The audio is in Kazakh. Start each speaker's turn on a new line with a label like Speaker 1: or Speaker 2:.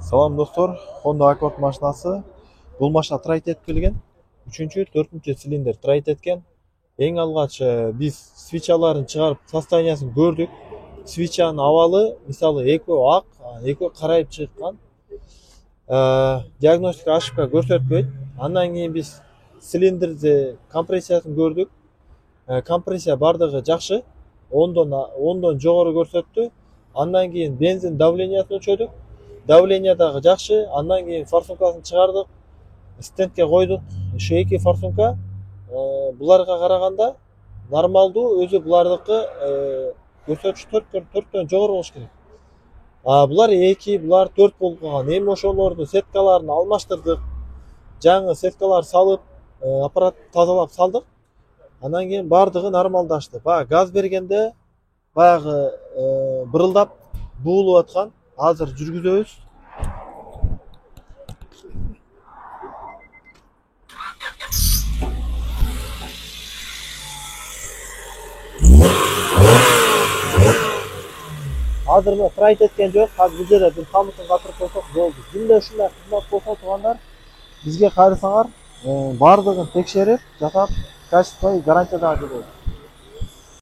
Speaker 1: Салам достор, Honda Accord машинасы. Бұл машина трайт етіп келген. 3-4 цилиндр трайт еткен. Ең алғаш біз свечаларын шығарып состояниясын көрдік. Свечаның авалы, мысалы екеуі ақ, екеуі қарайып шыққан. Диагностика ошибка көрсетпейді. Андан кейін біз цилиндрде компрессиясын көрдік. Компрессия бардығы жақсы. 10-дан жоғары көрсетті. Андан кейін бензин давлениясын өлшедік. Давлениядағы жақсы. Андан кейін форсункасын шығардық. Стендке қойдық. Еще 2 форсунка. Бұларға қарағанда нормалды, өзі бұлардықы көрсеткіш 4-тен жоғары болуш керек. Бұлар 2, бұлар 4 болып қалған. Эми ошолорду сеткаларын алмаштырдық. Жаңы сеткалар салып, аппарат тазалап салдық. Андан кейін бардығы нормалдашты. Газ бергенде баягы бырылдап буулуп аткан. Азыр жүргүзөбүз. Азыр мына трайт эткен жок. Азыр бул жерде бир камытын катырып койсок болду. Күндө ушундай кызмат болсо туугандар, бизге кайрысаңар, бардыгын текшерип, жасап, качество и гарантиядан беребиз.